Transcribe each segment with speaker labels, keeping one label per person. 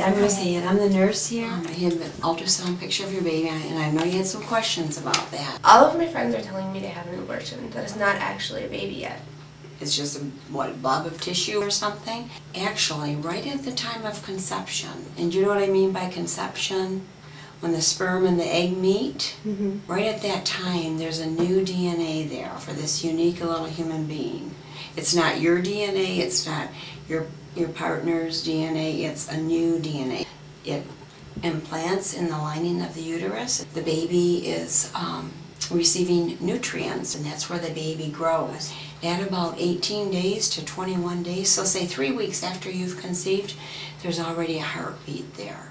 Speaker 1: right, I'm Roseanne. I'm the nurse here.
Speaker 2: I had an ultrasound picture of your baby, and I know you had some questions about that.
Speaker 3: All of my friends are telling me to have an abortion, that it's not actually a baby yet.
Speaker 2: It's just a blob of tissue or something? Actually, right at the time of conception, and you know what I mean by conception? When the sperm and the egg meet, right at that time there's a new DNA there for this unique little human being. It's not your DNA, it's not your partner's DNA, it's a new DNA. It implants in the lining of the uterus. The baby is receiving nutrients, and that's where the baby grows. At about 18 days to 21 days, so say 3 weeks after you've conceived, there's already a heartbeat there.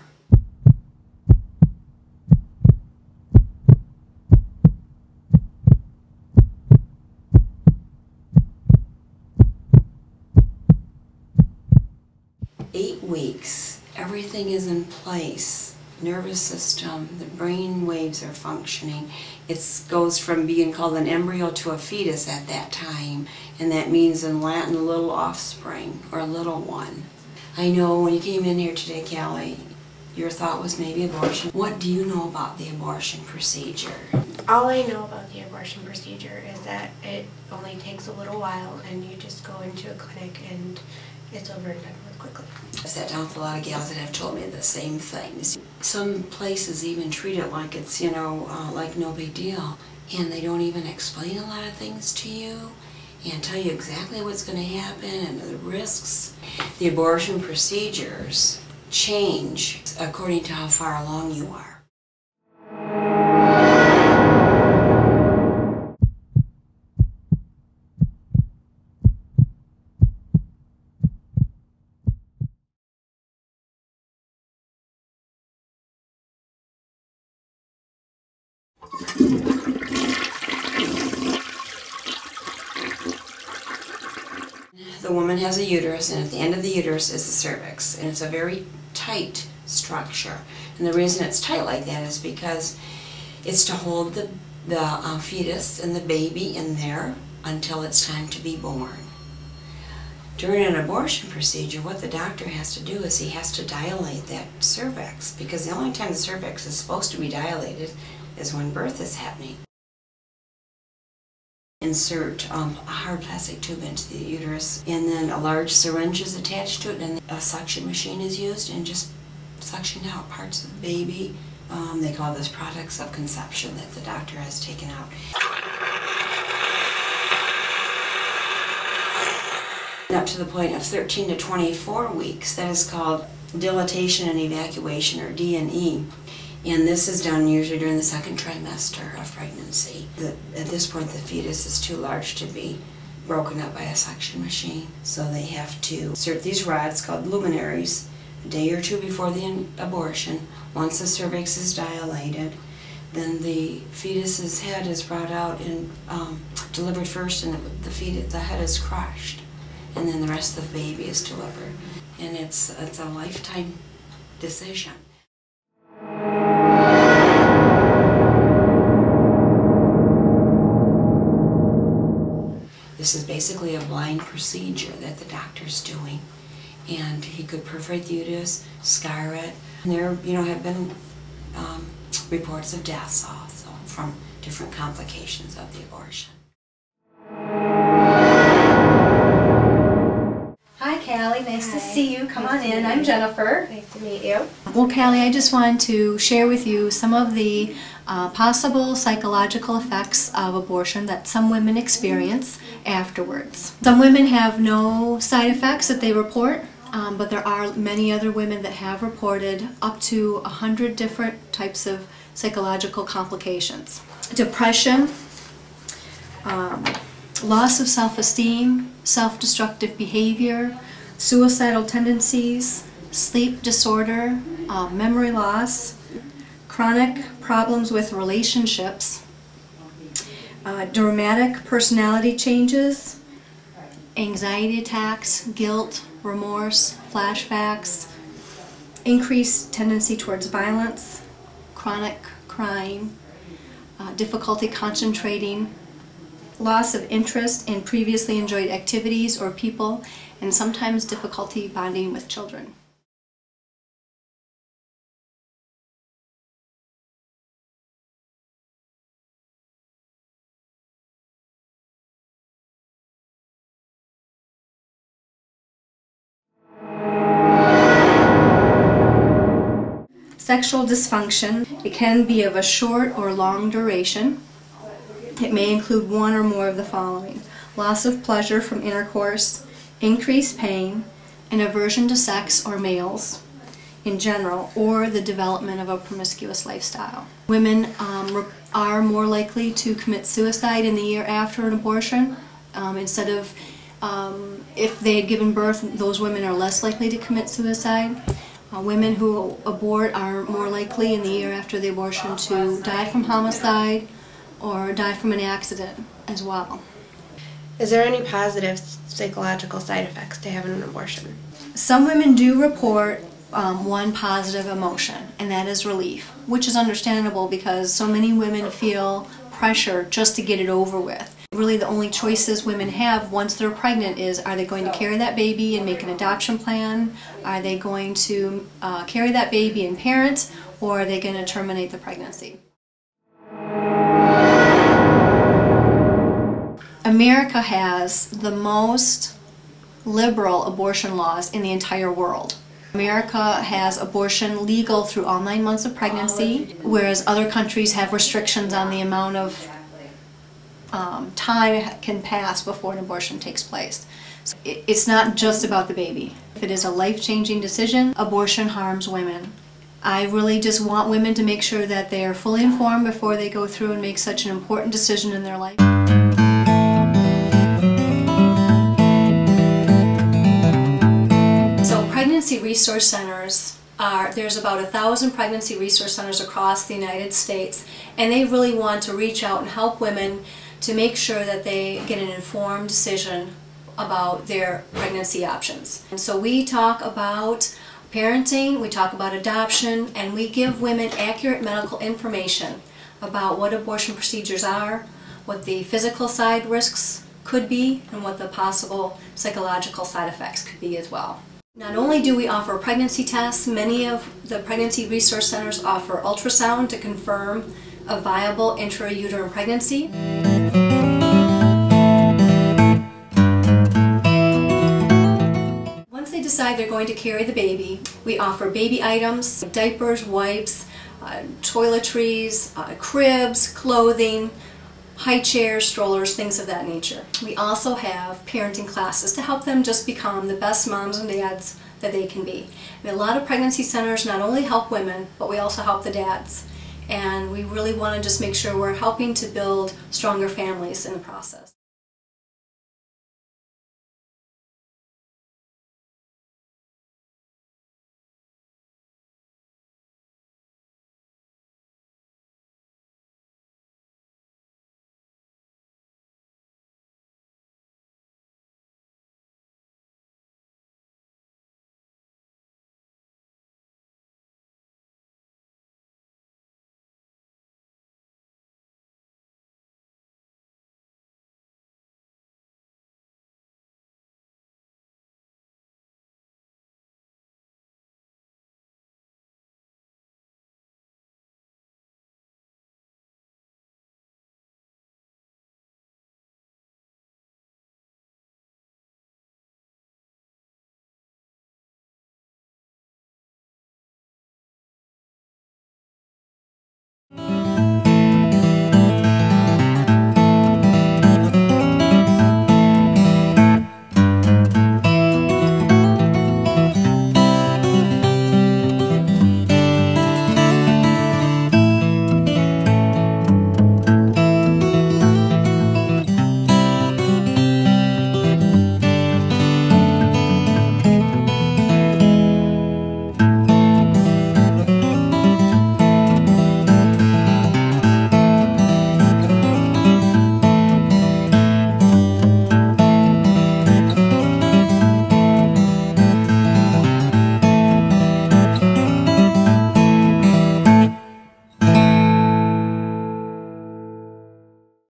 Speaker 2: Weeks, everything is in place. Nervous system, the brain waves are functioning. It goes from being called an embryo to a fetus at that time, and that means in Latin little offspring or little one. I know when you came in here today, Callie, your thought was maybe abortion. What do you know about the abortion procedure?
Speaker 3: All I know about the abortion procedure is that it only takes a little while, and you just go into a clinic and it's over and done with quickly.
Speaker 2: I sat down with a lot of gals that have told me the same things. Some places even treat it like it's, like no big deal. And they don't even explain a lot of things to you and tell you exactly what's going to happen and the risks. The abortion procedures change according to how far along you are. The woman has a uterus, and at the end of the uterus is the cervix, and it's a very tight structure. And the reason it's tight like that is because it's to hold the fetus and the baby in there until it's time to be born. During an abortion procedure, what the doctor has to do is he has to dilate that cervix, because the only time the cervix is supposed to be dilated is when birth is happening. Insert a hard plastic tube into the uterus, and then a large syringe is attached to it, and a suction machine is used and just suction out parts of the baby. They call this products of conception that the doctor has taken out. Up to the point of 13 to 24 weeks, that is called dilatation and evacuation, or D&E. And this is done usually during the second trimester of pregnancy. At this point, the fetus is too large to be broken up by a suction machine. So they have to insert these rods called luminaries a day or two before the abortion. Once the cervix is dilated, then the fetus's head is brought out and delivered first, and the head is crushed. And then the rest of the baby is delivered. And it's a lifetime decision. This is basically a blind procedure that the doctor's doing, and he could perforate the uterus, scar it. And there, have been reports of deaths also from different complications of the abortion.
Speaker 4: Hi, Callie. Nice to see you. Come on in. I'm Jennifer.
Speaker 3: Nice to meet you.
Speaker 4: Well, Callie, I just wanted to share with you some of the possible psychological effects of abortion that some women experience afterwards. Some women have no side effects that they report, but there are many other women that have reported up to 100 different types of psychological complications. Depression, loss of self-esteem, self-destructive behavior, suicidal tendencies, sleep disorder, memory loss, chronic problems with relationships, dramatic personality changes, anxiety attacks, guilt, remorse, flashbacks, increased tendency towards violence, chronic crying, difficulty concentrating, loss of interest in previously enjoyed activities or people, and sometimes difficulty bonding with children. Sexual dysfunction, it can be of a short or long duration. It may include one or more of the following: loss of pleasure from intercourse, increased pain, an aversion to sex or males in general, or the development of a promiscuous lifestyle. Women are more likely to commit suicide in the year after an abortion. Instead of, if they had given birth, those women are less likely to commit suicide. Women who abort are more likely in the year after the abortion to die from homicide or die from an accident as well.
Speaker 3: Is there any positive psychological side effects to having an abortion?
Speaker 4: Some women do report one positive emotion, and that is relief, which is understandable because so many women feel pressure just to get it over with. Really the only choices women have once they're pregnant is, are they going to carry that baby and make an adoption plan? Are they going to carry that baby and parent? Or are they going to terminate the pregnancy? America has the most liberal abortion laws in the entire world. America has abortion legal through all 9 months of pregnancy, whereas other countries have restrictions on the amount of time can pass before an abortion takes place. So it's not just about the baby. If it is a life-changing decision, abortion harms women. I really just want women to make sure that they are fully informed before they go through and make such an important decision in their life. So pregnancy resource centers there's about 1,000 pregnancy resource centers across the United States, and they really want to reach out and help women to make sure that they get an informed decision about their pregnancy options. And so we talk about parenting, we talk about adoption, and we give women accurate medical information about what abortion procedures are, what the physical side risks could be, and what the possible psychological side effects could be as well. Not only do we offer pregnancy tests, many of the pregnancy resource centers offer ultrasound to confirm a viable intrauterine pregnancy. Once they decide they're going to carry the baby, we offer baby items, diapers, wipes, toiletries, cribs, clothing, high chairs, strollers, things of that nature. We also have parenting classes to help them just become the best moms and dads that they can be. And a lot of pregnancy centers not only help women, but we also help the dads. And we really want to just make sure we're helping to build stronger families in the process.